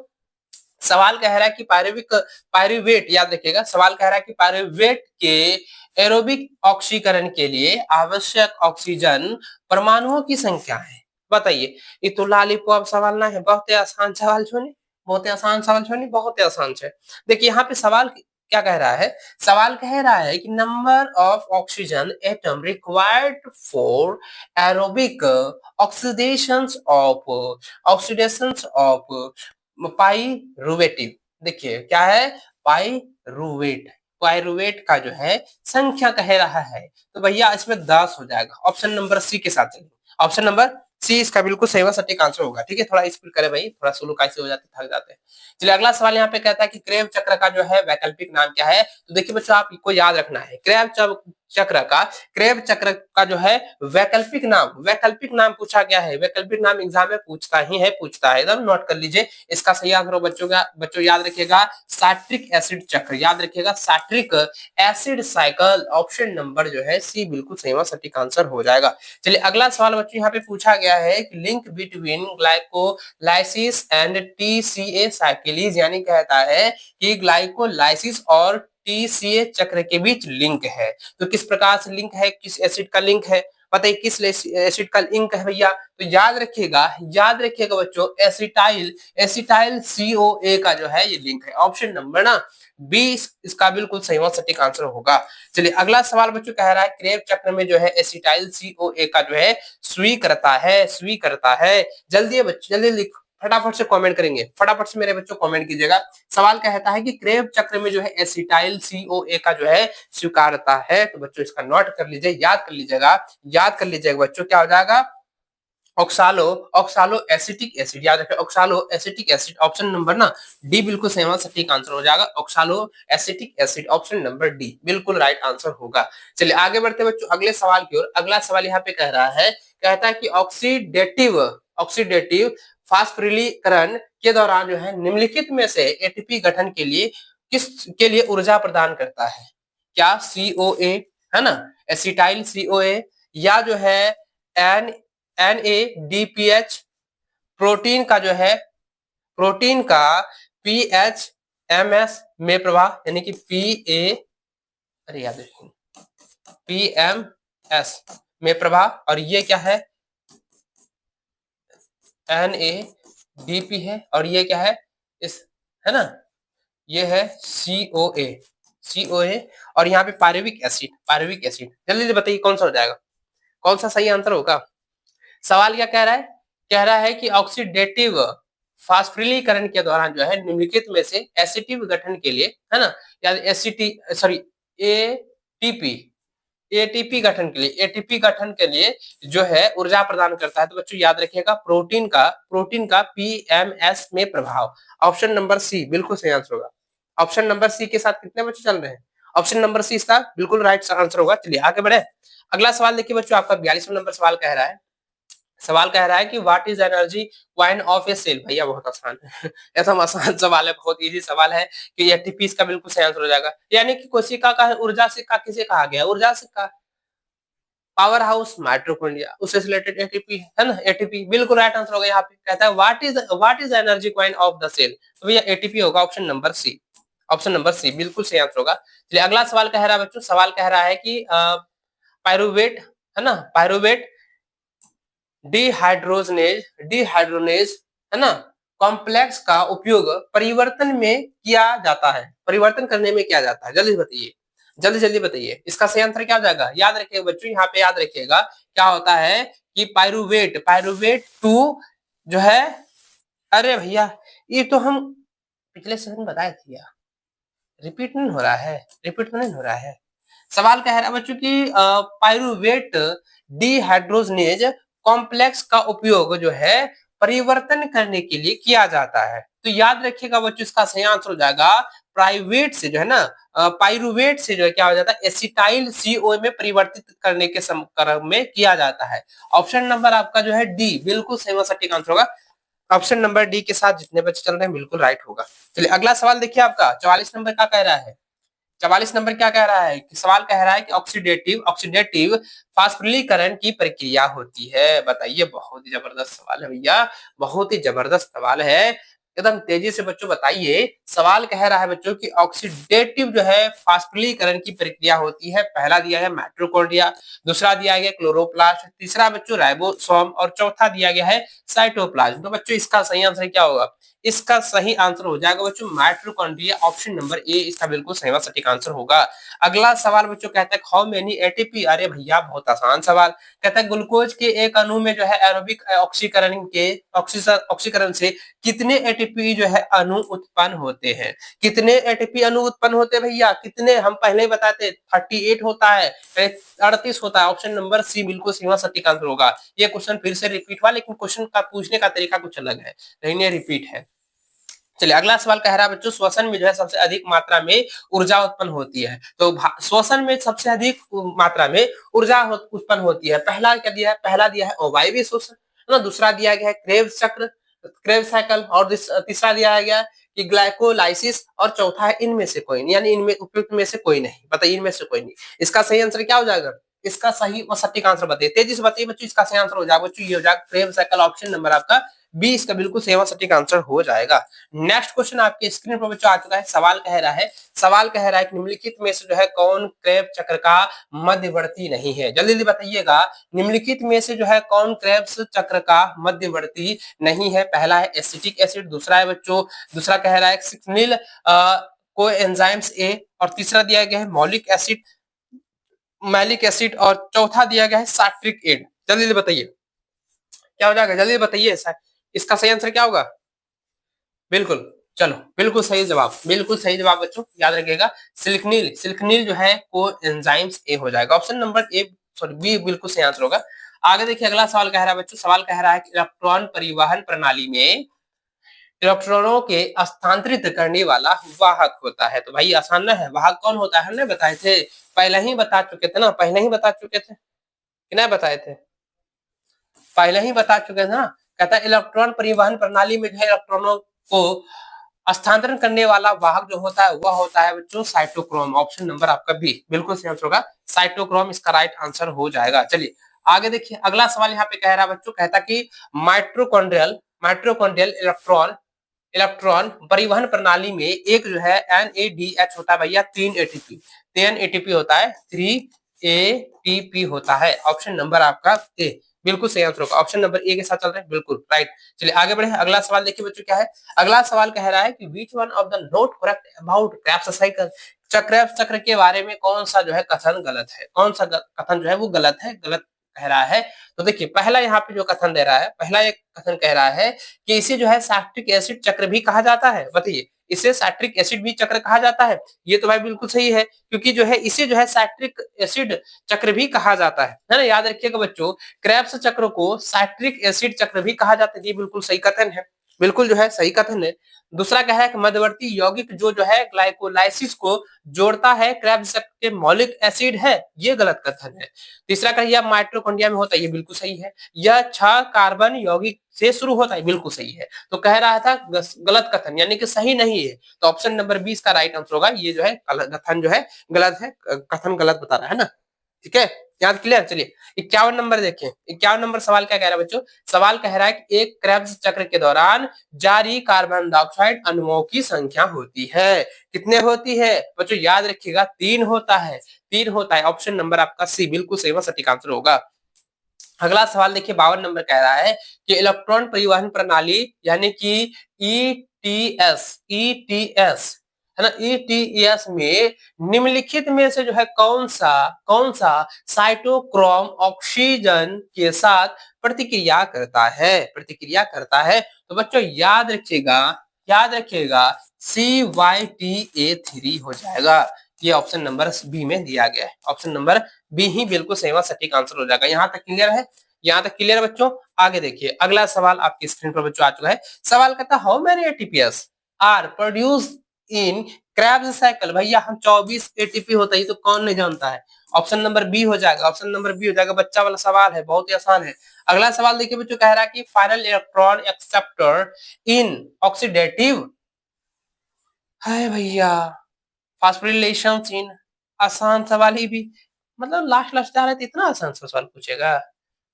सवाल कह रहा है कि पायरुवेट, याद रखिएगा सवाल कह रहा है कि पायरुवेट के एरोबिक ऑक्सीकरण के लिए आवश्यक ऑक्सीजन परमाणुओं की संख्या है। बताइए, ये तो लॉलीपॉप सवाल ना है, बहुत आसान सवाल छोनी, बहुत आसान सवाल छोनी, बहुत आसान है। देखिए यहाँ पे सवाल क्या कह रहा है, सवाल कह रहा है कि number of oxygen atom required for aerobic oxidations of pyruvative. देखिए क्या है पाइरुवेट, पाइरुवेट का जो है संख्या कह रहा है, तो भैया इसमें 10 हो जाएगा। ऑप्शन नंबर सी के साथ चलिए, ऑप्शन नंबर सी इसका बिल्कुल सही सटीक आंसर होगा। ठीक है, थोड़ा स्पीड करें भाई, थोड़ा स्लो कैसे हो जाते थक जाते हैं। चलिए अगला सवाल यहाँ पे कहता है कि क्रेव चक्र का जो है वैकल्पिक नाम क्या है। तो देखिए बच्चों आपको याद रखना है, क्रेव चक्र का, क्रेब चक्र का जो है वैकल्पिक नाम पूछा गया है। वैकल्पिक नाम एग्जाम में पूछता है एकदम नोट कर लीजिए। इसका सही आंसर बच्चों याद रखिएगा साइट्रिक एसिड चक्र, याद रखिएगा citric acid cycle. Option number जो है सी बिल्कुल सही और सटीक आंसर हो जाएगा। चलिए अगला सवाल बच्चों यहाँ पे पूछा गया है कि link between glycolysis and TCA cycles, यानी कहता है कि ग्लाइकोलाइसिस और टीसीए चक्र के बीच लिंक है। तो किस प्रकार से लिंक है, किस एसिड का लिंक है, बताइए किस एसिड का लिंक है भैया। तो याद रखिएगा बच्चों एसिटाइल CoA का जो है ये लिंक है। ऑप्शन नंबर ना बी इसका बिल्कुल सही और सटीक आंसर होगा। चलिए अगला सवाल बच्चों कह रहा है क्रेब चक्र में जो है एसिटाइल CoA का जो है सुई करता है। जल्दी बच्चों जल्दी लिख, फटाफट से कमेंट करेंगे, फटाफट से मेरे बच्चों कमेंट कीजिएगा। सवाल कहता है कि क्रेब चक्र में जो है एसिटाइल CoA का जो है स्वीकारता है। तो बच्चों इसका नोट कर लीजिए, याद कर लीजिएगा बच्चों, क्या हो जाएगा ऑक्सालो एसिटिक एसिड, याद रखें oxalo acetic acid. Option number ना डी बिल्कुल सही और सटीक आंसर हो जाएगा। Oxalo acetic acid option number D बिल्कुल राइट आंसर होगा। चलिए आगे बढ़ते बच्चों अगले सवाल की ओर। अगला सवाल यहाँ पे कह रहा है, कहता है कि ऑक्सीडेटिव फास्फोरिलीकरण के दौरान जो है निम्नलिखित में से एटीपी गठन के लिए किस के लिए ऊर्जा प्रदान करता है। क्या CoA है ना, एसिटाइल CoA, या जो है एन NADPH, प्रोटीन का जो है प्रोटीन का PHMS में प्रवाह, यानी कि अरे याद रखिए PMS में प्रवाह, और ये क्या है NADP है, और ये क्या है इस है ना, ये है CoA और यहाँ पे पायरुविक एसिड। जल्दी बताइए कौन सा हो जाएगा, कौन सा सही आंसर होगा। सवाल क्या कह रहा है कि ऑक्सीडेटिव फास्फोरिलीकरण के दौरान जो है निम्नलिखित में से एसिटिव गठन के लिए है ना, या एटीपी एटीपी गठन के लिए जो है ऊर्जा प्रदान करता है। तो बच्चों याद रखिएगा प्रोटीन का PMS में प्रभाव। ऑप्शन नंबर सी बिल्कुल सही आंसर होगा। ऑप्शन नंबर सी के साथ कितने बच्चे चल रहे हैं, ऑप्शन नंबर सी इसका बिल्कुल राइट आंसर होगा। चलिए आगे बढ़े। अगला सवाल देखिए बच्चों, आपका 42वां नंबर सवाल कह रहा है कि what is energy coin of a cell. भैया बहुत आसान है एकदम आसान सवाल है, बहुत इजी सवाल है कि एटीपी इसका बिल्कुल सही आंसर हो जाएगा। यानी कि कोशिका का ऊर्जा से का किसे कहा गया, ऊर्जा से का पावर हाउस माइटोकॉन्ड्रिया, उससे रिलेटेड एटीपी है ना, एटीपी बिल्कुल राइट आंसर होगा। यहाँ पे कहता है what is energy coin of the cell, तो भैया एटीपी होगा। ऑप्शन नंबर सी बिल्कुल सही आंसर होगा। चलिए अगला सवाल कह रहा है बच्चों, सवाल कह रहा है कि पायरुवेट है ना, पायरुवेट डिहाइड्रोनेज है ना कॉम्प्लेक्स का उपयोग परिवर्तन करने में किया जाता है। जल्दी बताइए इसका सही आंसर क्या हो जाएगा। याद रखिएगा बच्चों, यहाँ पे याद रखिएगा क्या होता है कि पायरुवेट टू जो है, अरे भैया ये तो हम पिछले सेशन में बताए थे यार, रिपीट नहीं हो रहा है। सवाल कह रहा है बच्चों की पायरुवेट डिहाइड्रोजनेज कॉम्प्लेक्स का उपयोग जो है परिवर्तन करने के लिए किया जाता है। तो याद रखिएगा बच्चों इसका सही आंसर हो जाएगा पायरुवेट से जो है ना, पायरुवेट से जो है क्या हो जाता है एसिटाइल CoA में परिवर्तित करने के क्रम में किया जाता है। ऑप्शन नंबर आपका जो है डी बिल्कुल सही और सटीक आंसर होगा। ऑप्शन नंबर डी के साथ जितने बच्चे चल रहे हैं बिल्कुल राइट होगा। चलिए अगला सवाल देखिए, आपका 44 नंबर क्या कह रहा है। 44 नंबर क्या कह रहा है कि सवाल कह रहा है कि ऑक्सीडेटिव फास्फोरिलीकरण की प्रक्रिया होती है। बताइए, बहुत ही जबरदस्त सवाल है भैया, बहुत ही जबरदस्त सवाल है, एकदम तेजी से बच्चों बताइए। सवाल कह रहा है बच्चों कि ऑक्सीडेटिव जो है फास्फोरिलीकरण की प्रक्रिया होती है। पहला दिया है माइटोकॉन्ड्रिया, दूसरा दिया गया क्लोरोप्लास्ट, तीसरा बच्चों राइबोसोम और चौथा दिया गया है साइटोप्लाज्म। तो बच्चों इसका सही आंसर क्या होगा, इसका सही आंसर हो जाएगा बच्चों माइटोकॉन्ड्रिया। ऑप्शन नंबर ए इसका बिल्कुल सही और सटीक आंसर होगा। अगला सवाल बच्चों कहता है हाउ मेनी एटीपी। अरे भैया बहुत आसान सवाल, कहता है ग्लूकोज के एक अणु में जो है एरोबिक ऑक्सीकरण से कितने एटीपी जो है अणु उत्पन्न होते हैं। कितने एटीपी अणु उत्पन्न होते हैं भैया, कितने, हम पहले ही बताते 38 होता है, 38 होता है। ऑप्शन नंबर सी बिल्कुल सही और सटीक आंसर होगा। ये क्वेश्चन फिर से रिपीट हुआ, लेकिन क्वेश्चन का पूछने का तरीका कुछ अलग है, नहीं रिपीट है। चलिए अगला सवाल कह रहा है बच्चों, श्वसन में जो है सबसे अधिक मात्रा में ऊर्जा उत्पन्न होती है। तो श्वसन में सबसे अधिक मात्रा में ऊर्जा उत्पन्न होती है। पहला क्या दिया है? पहला दिया है अवायवीय श्वसन, है ना। दूसरा दिया गया है क्रेब्स चक्र, क्रेब्स साइकिल, और तीसरा दिया गया कि ग्लाइकोलाइसिस, और चौथा है इनमें से कोई नहीं, यानी इनमें उपयुक्त में से कोई नहीं। बताइए इनमें से कोई नहीं। इसका सही आंसर क्या हो जाएगा? इसका सही और सटीक आंसर बताइए, तेजी से बताइए बच्चों। इसका सही आंसर हो जाएगा बच्चों, ये हो जाएगा क्रेब्स साइकिल, ऑप्शन नंबर आपका बी इसका बिल्कुल सही और सटीक आंसर हो जाएगा। नेक्स्ट क्वेश्चन आपके स्क्रीन पर बच्चों आ चुका है। सवाल कह रहा है कि निम्नलिखित में से जो है कौन क्रेब चक्र का मध्यवर्ती नहीं है? जल्दी जल्दी बताइएगा, निम्नलिखित में से जो है कौन क्रेब्स चक्र का मध्यवर्ती नहीं है? पहला है एसिटिक एसिड, दूसरा है बच्चों, दूसरा कह रहा है सिक्निल को एंजाइम्स ए, और तीसरा दिया गया है मौलिक एसिड, मैलिक एसिड, और चौथा दिया गया है साइट्रिक एसिड। जल्दी जल्दी बताइए क्या हो जाएगा, जल्दी बताइए इसका सही आंसर क्या होगा? बिल्कुल, चलो बिल्कुल सही जवाब, बिल्कुल सही जवाब बच्चों, याद रखिएगा सिल्कनील, सिल्कनील जो है को एंजाइम्स ए हो जाएगा। Option number A sorry B बिल्कुल सही आंसर होगा। आगे देखिए अगला सवाल कह रहा है बच्चों, सवाल कह रहा है कि इलेक्ट्रॉन परिवहन प्रणाली में इलेक्ट्रॉनों के स्थानांतरित करने वाला वाहक होता है। तो भाई आसान ना है, वाहक कौन होता है हमने बताए थे, पहले ही बता चुके थे ना, पहले ही बता चुके थे कि नहीं बताए थे? पहले ही बता चुके थे ना। कहता है इलेक्ट्रॉन परिवहन प्रणाली में जो है इलेक्ट्रॉनों को स्थानांतरण करने वाला वाहक जो होता है वह होता है बच्चों साइटोक्रोम। ऑप्शन नंबर आपका बी बिल्कुल सही आंसर होगा, साइटोक्रोम इसका राइट आंसर हो जाएगा। चलिए आगे देखिए अगला सवाल यहाँ पे कह रहा है बच्चों, कहता कि माइट्रोकॉन्ड्रियल माइट्रोकॉन्ड्रियल इलेक्ट्रॉन इलेक्ट्रॉन परिवहन प्रणाली में एक जो है NADH होता है भैया 3 ATP होता है, 3 ATP होता है। ऑप्शन नंबर आपका ए बिल्कुल सही आंसर होगा, ऑप्शन नंबर ए के साथ चल रहे हैं, बिल्कुल राइट। चलिए आगे बढ़े, अगला सवाल देखिए बच्चों क्या है। अगला सवाल कह रहा है कि which one of the not correct about Krebs cycle, Krebs चक्र के बारे में कौन सा जो है कथन गलत है, कौन सा कथन जो है वो गलत है, गलत कह रहा है। तो देखिए पहला यहाँ पे जो कथन दे रहा है, पहला एक कथन कह रहा है कि इसे जो है सैक्ट्रिक एसिड चक्र भी कहा जाता है। बताइए इसे सैक्ट्रिक एसिड भी चक्र कहा जाता है? ये तो भाई बिल्कुल सही है, क्योंकि जो है इसे जो है सैक्ट्रिक एसिड चक्र भी कहा जाता है ना। याद रखिएगा बच्चों, क्रेब्स चक्र को सैक्ट्रिक एसिड चक्र भी कहा जाता है। ये बिल्कुल सही कथन है, बिल्कुल जो है सही कथन है। दूसरा क्या है कि मध्यवर्ती यौगिक जो है ग्लाइकोलाइसिस को जोड़ता है क्रेब्स चक्र के मौलिक एसिड है, ये गलत कथन है। तीसरा क्या यह माइटोकॉन्ड्रिया में होता है, ये बिल्कुल सही है। यह 6 कार्बन यौगिक से शुरू होता है, बिल्कुल सही है। तो कह रहा था गलत कथन, यानी कि सही नहीं है। तो ऑप्शन नंबर 20 का राइट आंसर होगा, ये जो है कथन जो है गलत है, कथन गलत बता रहा है ना। ठीक है, याद क्लियर। चलिए 51 नंबर देखें, 51 नंबर सवाल क्या कह रहा है बच्चों, सवाल कह रहा है कि एक क्रेब्स चक्र के दौरान जारी कार्बन डाइऑक्साइड अणुओं की संख्या होती है, कितने होती है बच्चों? याद रखिएगा 3 होता है, 3 होता है। ऑप्शन नंबर आपका सी बिल्कुल सही व सटीक आंसर होगा। अगला सवाल देखिए 52 नंबर कह रहा है कि इलेक्ट्रॉन परिवहन प्रणाली यानी कि ईटीएस है ना, ईटीएस में निम्नलिखित में से जो है कौन सा साइटोक्रोम ऑक्सीजन के साथ प्रतिक्रिया करता है। तो बच्चों याद रखिएगा CYTA3 हो जाएगा। ये ऑप्शन नंबर बी में दिया गया है, ऑप्शन नंबर बी ही बिल्कुल सही सटीक आंसर हो जाएगा। यहाँ तक क्लियर है, यहाँ तक क्लियर है बच्चों। आगे देखिए अगला सवाल आपकी स्क्रीन पर बच्चों आ चुका है। सवाल कहता है how many ATPs are produce in Krebs cycle. भैया हम 24 एटीपी होता है, ये तो कौन नहीं जानता है। ऑप्शन नंबर बी हो जाएगा, ऑप्शन नंबर बी हो जाएगा। बच्चा वाला सवाल है, बहुत ही आसान है। अगला सवाल देखिए बच्चों, कह रहा है कि फाइनल इलेक्ट्रॉन एक्सेप्टर इन ऑक्सीडेटिव है भैया फास्फोरिलेशन इन। आसान सवाल ही भी, मतलब लास्ट जा रहे थे, इतना आसान सा सवाल पूछेगा,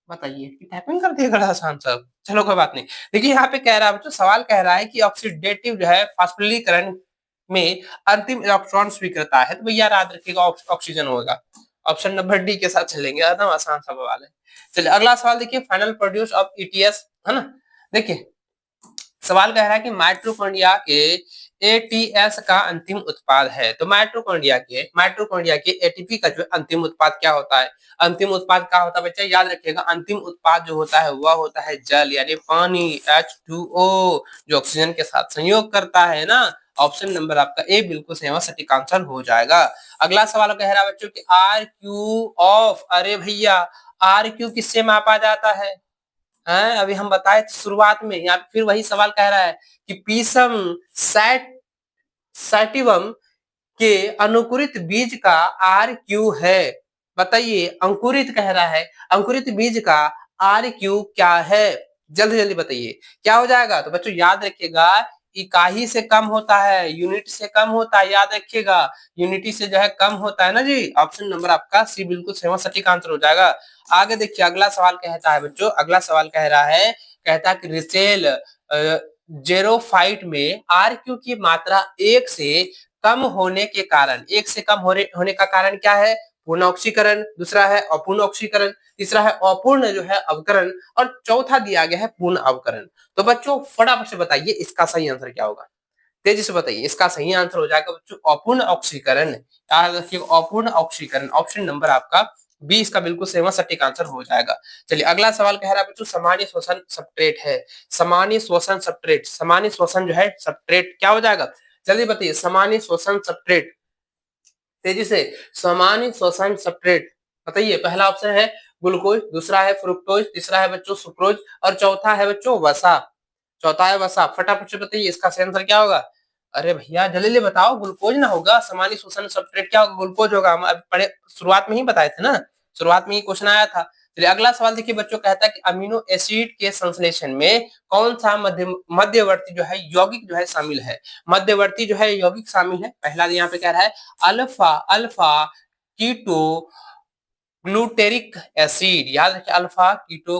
बताइए कि टाइपिंग कर दिएगा आसान सब। चलो कोई बात नहीं। देखिए यहाँ पे कह रहा है बच्चों, सवाल कह रहा है कि ऑक्सीडेटिव जो है फास्फोरिलीकरण में अंतिम इलेक्ट्रॉन स्वीकृता है, तो भैया याद रखिएगा ऑक्सीजन होगा। ऑप्शन नंबर डी के साथ चलेंगे, एकदम आसान सा सवाल है। चलिए अगला सवाल देखिए, फाइनल प्रोड्यूस ऑफ ईटीएस है ना। देखिए सवाल कह रहा है कि माइटोकॉन्ड्रिया के एटीएस का अंतिम उत्पाद है। तो माइटोकॉन्ड्रिया के एटीपी का जो अंतिम उत्पाद क्या होता है? अंतिम उत्पाद क्या होता है बच्चा? याद रखिएगा अंतिम उत्पाद जो होता है वह होता है जल, यानी पानी, H2O, जो ऑक्सीजन के साथ संयोग करता है ना। ऑप्शन नंबर आपका ए बिल्कुल सही सटीक आंसर हो जाएगा। अगला सवाल कह रहा है बच्चों की आर क्यू ऑफ, अरे भैया आर क्यू किससे मापा जाता है? हैं अभी हम बताए थे शुरुआत में, यहाँ पे फिर वही सवाल कह रहा है कि पीसम सैटिवम के अनुकुरित बीज का आर क्यू है। बताइए, अंकुरित कह रहा है, अंकुरित बीज का आर क्यू क्या है? जल्दी जल्दी बताइए क्या हो जाएगा। तो बच्चों याद रखिएगा, इकाई से कम होता है, यूनिट से कम होता है, याद रखिएगा, यूनिटी से जो है कम होता है ना जी। ऑप्शन नंबर आपका सी बिल्कुल सही सटीक आंसर हो जाएगा। आगे देखिए अगला सवाल कहता है बच्चों, अगला सवाल कह रहा है, कहता है कि रिसेल जेरोफाइट में आर क्यू की मात्रा एक से कम होने के कारण, एक से कम होने का कारण क्या है? पूर्ण ऑक्सीकरण, दूसरा है अपूर्ण ऑक्सीकरण, तीसरा है अपूर्ण जो है अवकरण, और चौथा दिया गया है पूर्ण अवकरण। तो बच्चों फटाफट से बताइए इसका सही आंसर क्या होगा, तेजी से बताइए। इसका सही आंसर हो जाएगा बच्चों अपूर्ण ऑक्सीकरण। याद रखिए अपूर्ण ऑक्सीकरण, ऑप्शन नंबर आपका बी इसका बिल्कुल सही सटीक आंसर हो जाएगा। चलिए अगला सवाल कह रहा है बच्चों सामान्य श्वसन सब्सट्रेट है। सामान्य श्वसन सब्सट्रेट, सामान्य श्वसन जो है सब्सट्रेट क्या हो जाएगा? जल्दी बताइए, सामान्य श्वसन सब्सट्रेट, तेजी से, सामान्य श्वसन सब्सट्रेट बताइए। पहला ऑप्शन है ग्लूकोज, दूसरा है फ्रुक्टोज, तीसरा है बच्चों सुक्रोज, और चौथा है बच्चों वसा। चौथा है वसा, फटाफट से बताइए इसका सही आंसर क्या होगा। अरे भैया जल्दी जल्दी बताओ, ग्लूकोज ना होगा, सामान्य श्वसन सब्सट्रेट क्या होगा? ग्लूकोज होगा। हम अभी पढ़े, शुरुआत में ही बताए थे ना, शुरुआत में ही क्वेश्चन आया था। चलिए अगला सवाल देखिए बच्चों, कहता है कि अमीनो एसिड के संश्लेषण में कौन सा मध्यवर्ती जो है यौगिक जो है शामिल है? मध्यवर्ती जो है यौगिक शामिल है। पहला यहाँ पे कह रहा है alpha alpha keto glutaric acid, याद रखिए alpha keto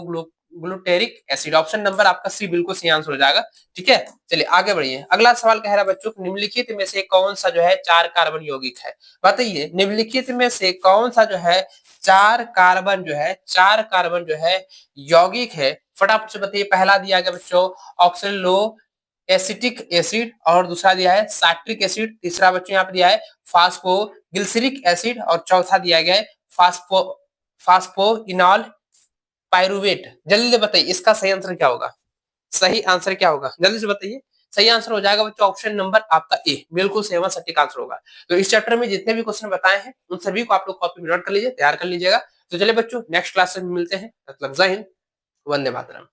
glutaric acid, option number आपका सी बिल्कुल सही आंसर हो जाएगा। ठीक है, चलिए आगे बढ़िए। अगला सवाल कह रहा है बच्चों, निम्नलिखित में से कौन सा जो है 4 कार्बन यौगिक है? बताइए निम्नलिखित में से कौन सा जो है 4 कार्बन जो है, 4 कार्बन जो है यौगिक है? फटाफट से बताइए। पहला दिया गया बच्चों ऑक्सीलो लो एसिटिक एसिड, और दूसरा दिया है साइट्रिक एसिड, तीसरा बच्चों यहाँ पे दिया है फास्फोग्लिसरिक एसिड, और चौथा दिया गया है फास्फो फास्फोइनॉल पायरुवेट। जल्दी से बताइए इसका सही आंसर क्या होगा, सही आंसर क्या होगा, जल्दी से बताइए। सही आंसर हो जाएगा बच्चों ऑप्शन नंबर आपका ए, बिल्कुल सही सटीक आंसर होगा। तो इस चैप्टर में जितने भी क्वेश्चन बताए हैं उन सभी को आप लोग कॉपी में नोट कर लीजिए, तैयार कर लीजिएगा। तो चलिए बच्चों नेक्स्ट क्लास में मिलते हैं, तब तक जय हिंद, वंदे मातरम।